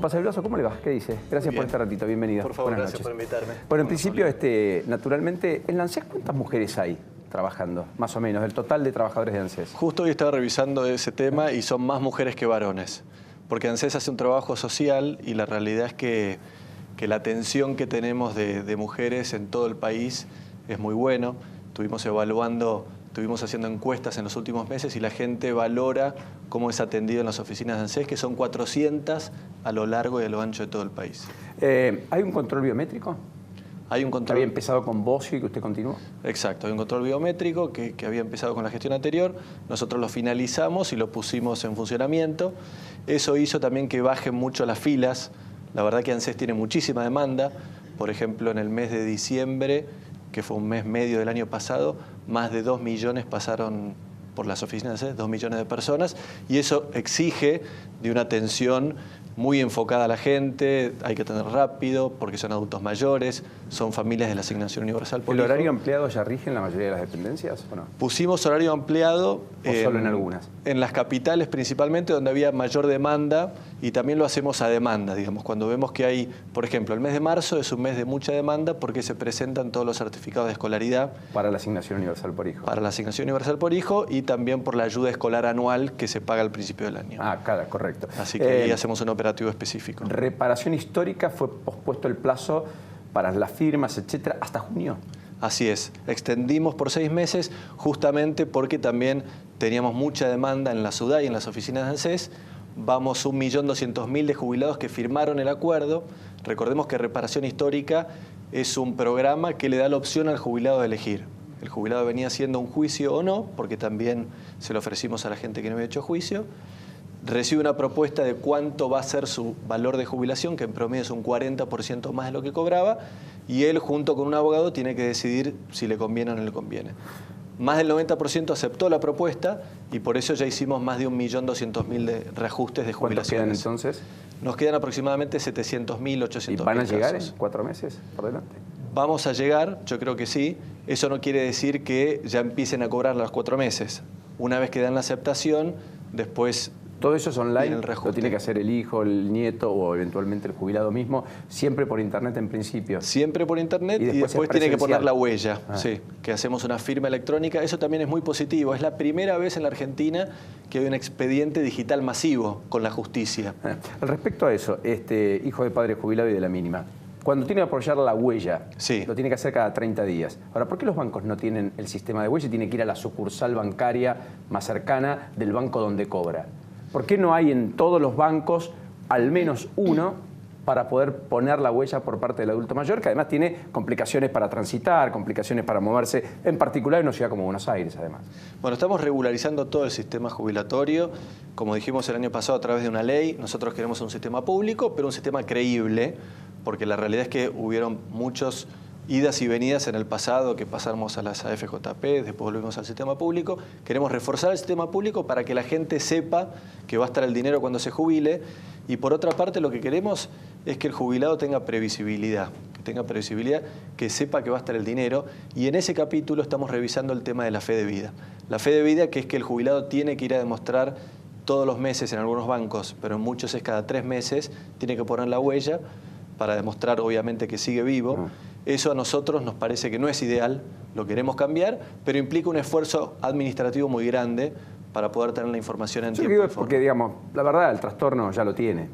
Pasablazo, ¿cómo le va? ¿Qué dice? Gracias por este ratito, bienvenido. Por favor, Buenas gracias noches. por invitarme. Bueno, en principio, naturalmente, en la ANSES, ¿cuántas mujeres hay trabajando? Más o menos, del total de trabajadores de ANSES. Justo hoy estaba revisando ese tema y son más mujeres que varones. Porque ANSES hace un trabajo social y la realidad es que la atención que tenemos de mujeres en todo el país es muy bueno. Estuvimos haciendo encuestas en los últimos meses y la gente valora cómo es atendido en las oficinas de ANSES, que son 400 a lo largo y a lo ancho de todo el país. ¿Hay un control biométrico? Hay un control. ¿Había empezado con Bocio y que usted continuó? Exacto, hay un control biométrico que había empezado con la gestión anterior. Nosotros lo finalizamos y lo pusimos en funcionamiento. Eso hizo también que bajen mucho las filas. La verdad que ANSES tiene muchísima demanda. Por ejemplo, en el mes de diciembre, que fue un mes medio del año pasado, más de 2 millones pasaron por las oficinas de ANSES, 2 millones de personas, y eso exige de una atención muy enfocada a la gente, hay que atender rápido, porque son adultos mayores, son familias de la Asignación Universal por Hijo. ¿El horario ampliado ya rige en la mayoría de las dependencias o no? Pusimos horario ampliado. ¿O solo en algunas? En las capitales principalmente, donde había mayor demanda, y también lo hacemos a demanda, digamos, cuando vemos que hay, por ejemplo, el mes de marzo es un mes de mucha demanda porque se presentan todos los certificados de escolaridad. Para la Asignación Universal por Hijo. Para la Asignación Universal por Hijo y también por la ayuda escolar anual que se paga al principio del año. Ah, claro, correcto. Así que ahí hacemos un operativo específico. Reparación histórica, fue pospuesto el plazo para las firmas, etcétera, hasta junio. Así es, extendimos por 6 meses justamente porque también teníamos mucha demanda en la ciudad y en las oficinas de ANSES. Vamos 1.200.000 de jubilados que firmaron el acuerdo. Recordemos que reparación histórica es un programa que le da la opción al jubilado de elegir. El jubilado venía haciendo un juicio o no, porque también se lo ofrecimos a la gente que no había hecho juicio. Recibe una propuesta de cuánto va a ser su valor de jubilación, que en promedio es un 40% más de lo que cobraba, y él, junto con un abogado, tiene que decidir si le conviene o no le conviene. Más del 90% aceptó la propuesta y por eso ya hicimos más de 1.200.000 de reajustes de jubilaciones. ¿Cuántos quedan entonces? Nos quedan aproximadamente 700.000, 800.000 ¿Y van a llegar casos. en 4 meses por delante? Vamos a llegar, yo creo que sí. Eso no quiere decir que ya empiecen a cobrar los 4 meses. Una vez que dan la aceptación, después... ¿Todo eso es online? ¿Lo tiene que hacer el hijo, el nieto o eventualmente el jubilado mismo? ¿Siempre por internet en principio? Siempre por internet y después tiene que poner la huella, sí, que hacemos una firma electrónica. Eso también es muy positivo. Es la primera vez en la Argentina que hay un expediente digital masivo con la justicia. Al respecto a eso, hijo de padre jubilado y de la mínima, cuando tiene que apoyar la huella, sí, lo tiene que hacer cada 30 días. Ahora, ¿por qué los bancos no tienen el sistema de huella y tiene que ir a la sucursal bancaria más cercana del banco donde cobra? ¿Por qué no hay en todos los bancos al menos uno para poder poner la huella por parte del adulto mayor, que además tiene complicaciones para transitar, complicaciones para moverse, en particular en una ciudad como Buenos Aires, además? Bueno, estamos regularizando todo el sistema jubilatorio. Como dijimos el año pasado a través de una ley, nosotros queremos un sistema público, pero un sistema creíble, porque la realidad es que hubieron muchos idas y venidas en el pasado, que pasamos a las AFJP, después volvimos al sistema público. Queremos reforzar el sistema público para que la gente sepa que va a estar el dinero cuando se jubile. Y por otra parte, lo que queremos es que el jubilado tenga previsibilidad, que sepa que va a estar el dinero. Y en ese capítulo estamos revisando el tema de la fe de vida. La fe de vida, que es que el jubilado tiene que ir a demostrar todos los meses en algunos bancos, pero en muchos es cada 3 meses, tiene que poner la huella para demostrar obviamente que sigue vivo. Eso a nosotros nos parece que no es ideal, lo queremos cambiar, pero implica un esfuerzo administrativo muy grande para poder tener la información en tiempo y forma. Porque, digamos, la verdad, el trastorno ya lo tiene.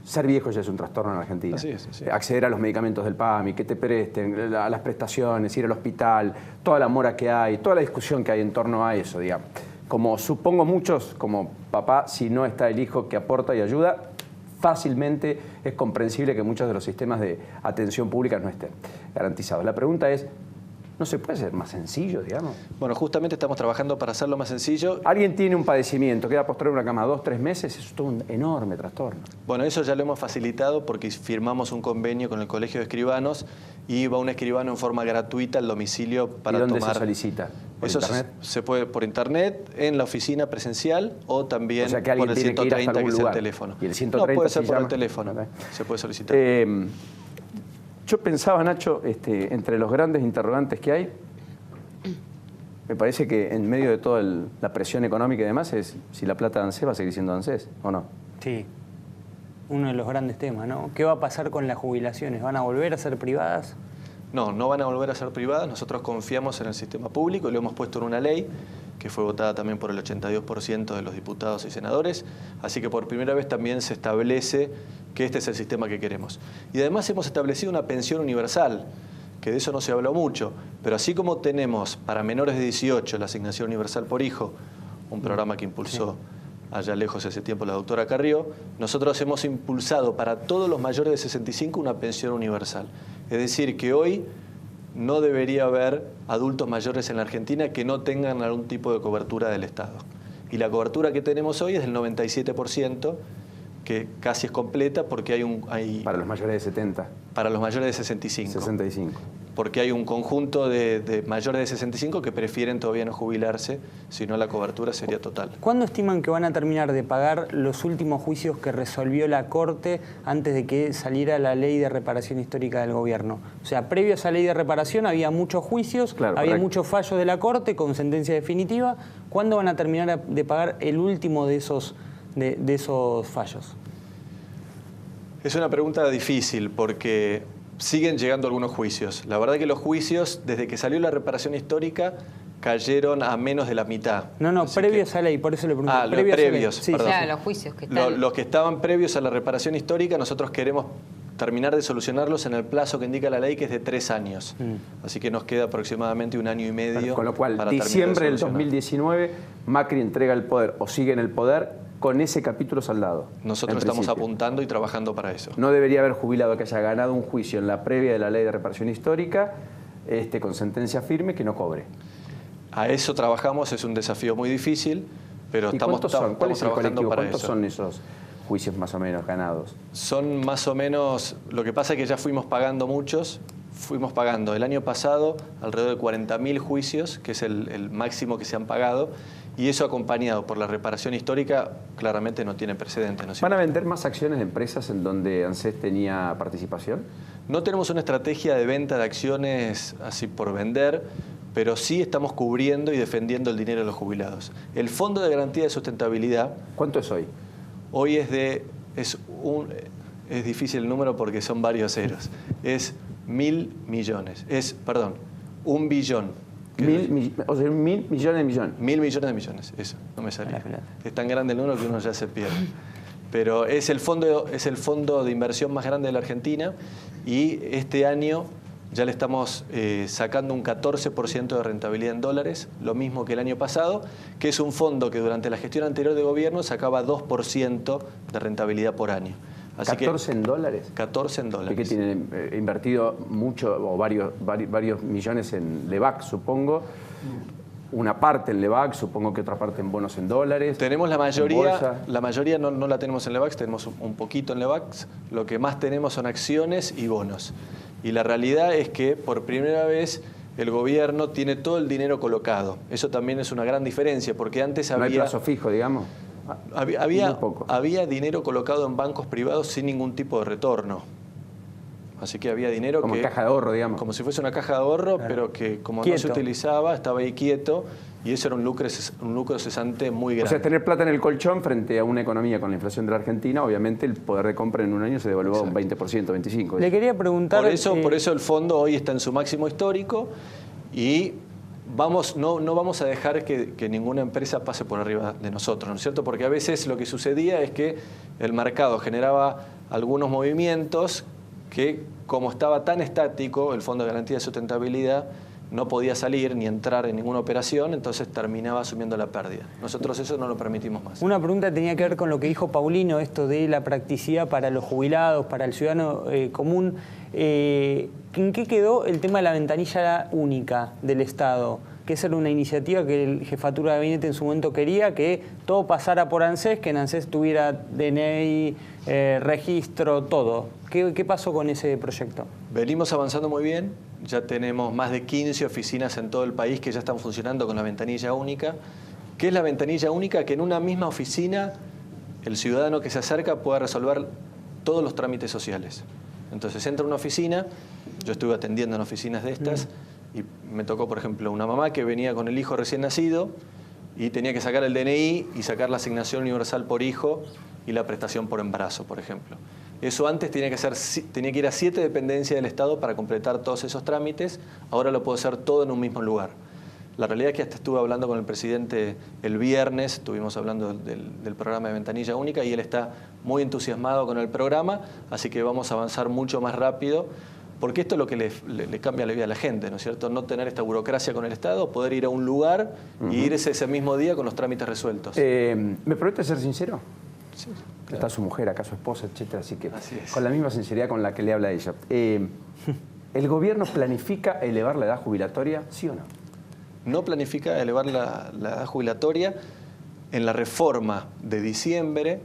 Ser viejo ya es un trastorno en Argentina. Así es, sí. Acceder a los medicamentos del PAMI, que te presten, a las prestaciones, ir al hospital, toda la mora que hay, toda la discusión que hay en torno a eso, digamos. Como supongo muchos, como papá, si no está el hijo que aporta y ayuda, fácilmente es comprensible que muchos de los sistemas de atención pública no estén garantizados. La pregunta es, ¿no se puede hacer más sencillo, digamos? Bueno, justamente estamos trabajando para hacerlo más sencillo. Alguien tiene un padecimiento, queda postrado en una cama 2, 3 meses, eso es todo un enorme trastorno. Bueno, eso ya lo hemos facilitado porque firmamos un convenio con el Colegio de Escribanos y va un escribano en forma gratuita al domicilio para tomar... ¿Y dónde se solicita? ¿Por internet? Se puede por internet, en la oficina presencial o también o sea, que por el 130, que es el teléfono. ¿Y el 130 no, puede ser por llama? el teléfono, Okay. Se puede solicitar. Yo pensaba, Nacho, entre los grandes interrogantes que hay, me parece que en medio de toda la presión económica y demás es si la plata de ANSES va a seguir siendo ANSES, ¿o no? Sí. uno de los grandes temas, ¿no? ¿Qué va a pasar con las jubilaciones? ¿Van a volver a ser privadas? No, no van a volver a ser privadas. Nosotros confiamos en el sistema público y lo hemos puesto en una ley que fue votada también por el 82% de los diputados y senadores. Así que por primera vez también se establece que este es el sistema que queremos. Y además hemos establecido una pensión universal, que de eso no se habló mucho. Pero así como tenemos para menores de 18 la asignación universal por hijo, un programa que impulsó allá lejos ese tiempo la doctora Carrió, nosotros hemos impulsado para todos los mayores de 65 una pensión universal. Es decir, que hoy no debería haber adultos mayores en la Argentina que no tengan algún tipo de cobertura del Estado. Y la cobertura que tenemos hoy es del 97%, que casi es completa porque hay... Para los mayores de 70. Para los mayores de 65. 65. Porque hay un conjunto de mayores de 65 que prefieren todavía no jubilarse, si no la cobertura sería total. ¿Cuándo estiman que van a terminar de pagar los últimos juicios que resolvió la Corte antes de que saliera la ley de reparación histórica del gobierno? O sea, previo a esa ley de reparación había muchos juicios, claro, había correcto, muchos fallos de la Corte con sentencia definitiva. ¿Cuándo van a terminar de pagar el último de esos fallos? Es una pregunta difícil porque siguen llegando algunos juicios. La verdad que los juicios, desde que salió la reparación histórica, cayeron a menos de la mitad. No, así previo a que... esa ley, por eso le pregunto. Los previos, sí, perdón. Claro, los juicios que están... Los que estaban previos a la reparación histórica, nosotros queremos terminar de solucionarlos en el plazo que indica la ley, que es de 3 años. Así que nos queda aproximadamente 1 año y medio. Con lo cual, para diciembre del solucionar. 2019, Macri entrega el poder o sigue en el poder con ese capítulo saldado. Nosotros estamos apuntando y trabajando para eso. No debería haber jubilado que haya ganado un juicio en la previa de la ley de reparación histórica con sentencia firme que no cobre. A eso trabajamos, es un desafío muy difícil, pero ¿Y cuántos son? ¿Cuál es el trabajando colectivo? para ¿Cuántos eso. son esos juicios más o menos ganados? Son más o menos, lo que pasa es que ya fuimos pagando muchos, fuimos pagando el año pasado alrededor de 40.000 juicios, que es el máximo que se han pagado, y eso acompañado por la reparación histórica claramente no tiene precedentes. ¿No? ¿Van a vender más acciones de empresas en donde ANSES tenía participación? No tenemos una estrategia de venta de acciones así por vender, pero sí estamos cubriendo y defendiendo el dinero de los jubilados. El Fondo de Garantía de Sustentabilidad... ¿Cuánto es hoy? Hoy es difícil el número porque son varios ceros. Es 1.000 millones. Perdón, 1 billón. O sea, 1.000 millones de millones. 1.000 millones de millones, eso, no me salía. Es tan grande el número que uno ya se pierde. Pero es el fondo de inversión más grande de la Argentina y este año ya le estamos sacando un 14% de rentabilidad en dólares, lo mismo que el año pasado, que es un fondo que durante la gestión anterior de gobierno sacaba 2% de rentabilidad por año. Así ¿14 en dólares? 14 en dólares. Que tienen invertido mucho o varios millones en Levax, supongo. Una parte en Levax, supongo que otra parte en bonos en dólares. Tenemos la mayoría no la tenemos en Levax, tenemos un poquito en Levax. Lo que más tenemos son acciones y bonos. Y la realidad es que por primera vez el gobierno tiene todo el dinero colocado. Eso también es una gran diferencia, porque antes había... No hay plazo fijo, digamos. Había dinero colocado en bancos privados sin ningún tipo de retorno. Así que había dinero como caja de ahorro, digamos. Como si fuese una caja de ahorro, claro, pero que como quieto. No se utilizaba, estaba ahí quieto, y eso era un lucro cesante muy grande. O sea, tener plata en el colchón frente a una economía con la inflación de la Argentina, obviamente el poder de compra en un año se devaluó un 20%, 25%. Le quería preguntar... Por eso el fondo hoy está en su máximo histórico y... no vamos a dejar que ninguna empresa pase por arriba de nosotros, ¿no es cierto? Porque a veces lo que sucedía es que el mercado generaba algunos movimientos que, como estaba tan estático, el Fondo de Garantía de Sustentabilidad no podía salir ni entrar en ninguna operación, entonces terminaba asumiendo la pérdida. Nosotros eso no lo permitimos más. Una pregunta tenía que ver con lo que dijo Paulino, esto de la practicidad para los jubilados, para el ciudadano común. ¿En qué quedó el tema de la ventanilla única del Estado? Que esa era una iniciativa que el Jefatura de Gabinete en su momento quería, que todo pasara por ANSES, que en ANSES tuviera DNI, registro, todo. ¿Qué pasó con ese proyecto? Venimos avanzando muy bien, ya tenemos más de 15 oficinas en todo el país que ya están funcionando con la ventanilla única. ¿Qué es la ventanilla única? Que en una misma oficina el ciudadano que se acerca pueda resolver todos los trámites sociales. Entonces entra a una oficina, yo estuve atendiendo en oficinas de estas, y me tocó, por ejemplo, una mamá que venía con el hijo recién nacido y tenía que sacar el DNI y sacar la asignación universal por hijo y la prestación por embarazo, por ejemplo. Eso antes tenía que ir a 7 dependencias del Estado para completar todos esos trámites, ahora lo puedo hacer todo en un mismo lugar. La realidad es que hasta estuve hablando con el presidente el viernes, estuvimos hablando del programa de Ventanilla Única y él está muy entusiasmado con el programa, así que vamos a avanzar mucho más rápido, porque esto es lo que le cambia la vida a la gente, ¿no es cierto? No tener esta burocracia con el Estado, poder ir a un lugar y irse ese mismo día con los trámites resueltos. ¿Me permite ser sincero? Sí, claro. Está su mujer acá, su esposa, etcétera, así que Así es. con la misma sinceridad con la que le habla a ella. ¿El gobierno planifica elevar la edad jubilatoria, sí o no? No planifica elevar la edad jubilatoria. En la reforma de diciembre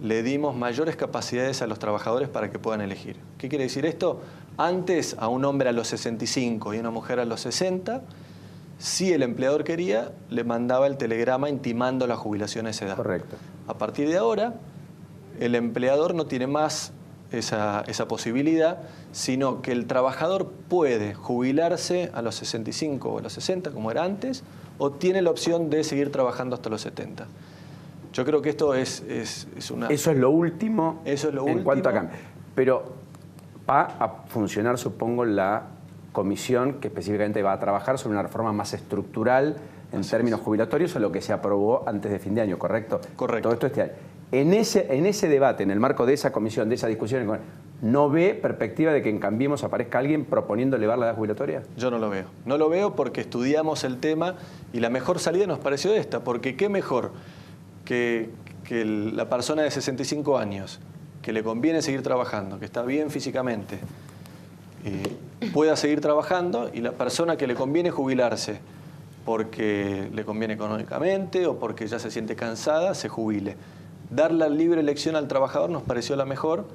le dimos mayores capacidades a los trabajadores para que puedan elegir. ¿Qué quiere decir esto? Antes a un hombre a los 65 y a una mujer a los 60, si el empleador quería, le mandaba el telegrama intimando la jubilación a esa edad. Correcto. A partir de ahora, el empleador no tiene más esa posibilidad, sino que el trabajador puede jubilarse a los 65 o a los 60, como era antes, o tiene la opción de seguir trabajando hasta los 70. Yo creo que esto es una... Eso es lo último. Eso es lo en último. cuanto a cambio. Pero va a funcionar, supongo, la comisión que específicamente va a trabajar sobre una reforma más estructural en términos jubilatorios a lo que se aprobó antes de fin de año, ¿correcto? Correcto. Todo esto este año. En ese debate, en el marco de esa comisión, de esa discusión, ¿no ve perspectiva de que en Cambiemos aparezca alguien proponiendo elevar la edad jubilatoria? Yo no lo veo. No lo veo porque estudiamos el tema y la mejor salida nos pareció esta, porque qué mejor que la persona de 65 años, que le conviene seguir trabajando, que está bien físicamente, pueda seguir trabajando, y la persona que le conviene jubilarse porque le conviene económicamente o porque ya se siente cansada, se jubile. Dar la libre elección al trabajador nos pareció la mejor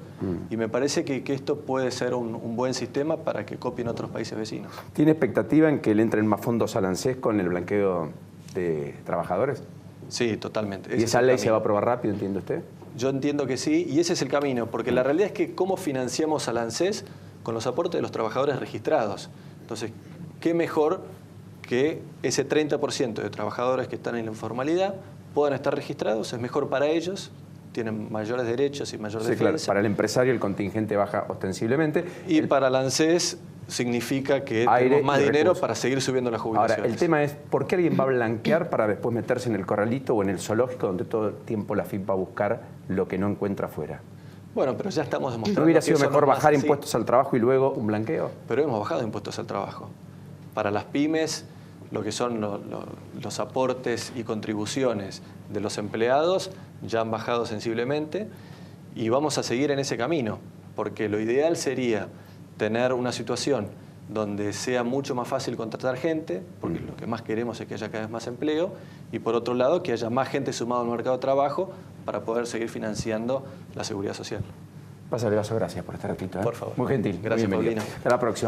y me parece que esto puede ser un buen sistema para que copien otros países vecinos. ¿Tiene expectativa en que le entren más fondos al ANSES con el blanqueo de trabajadores? Sí, totalmente. ¿Y esa ley se va a aprobar rápido, entiende usted? Yo entiendo que sí, y ese es el camino, porque la realidad es que cómo financiamos al ANSES con los aportes de los trabajadores registrados. Entonces, ¿qué mejor que ese 30% de trabajadores que están en la informalidad puedan estar registrados? Es mejor para ellos, tienen mayores derechos y mayor defensa. Claro, para el empresario el contingente baja ostensiblemente. Y para el ANSES significa que tenemos más dinero para seguir subiendo las jubilaciones. Ahora, el tema es, ¿por qué alguien va a blanquear para después meterse en el corralito o en el zoológico donde todo el tiempo la FIP va a buscar lo que no encuentra afuera? Bueno, pero ya estamos demostrando. ¿No hubiera sido que eso mejor no es bajar así. impuestos al trabajo y luego un blanqueo? Pero hemos bajado impuestos al trabajo. Para las pymes, lo que son los aportes y contribuciones de los empleados ya han bajado sensiblemente y vamos a seguir en ese camino, porque lo ideal sería tener una situación donde sea mucho más fácil contratar gente, porque lo que más queremos es que haya cada vez más empleo, y por otro lado que haya más gente sumada al mercado de trabajo para poder seguir financiando la seguridad social. Pásale, Vaso, gracias por estar aquí. Por favor. Muy gentil. Gracias, muy bienvenido. Paulino. Hasta la próxima.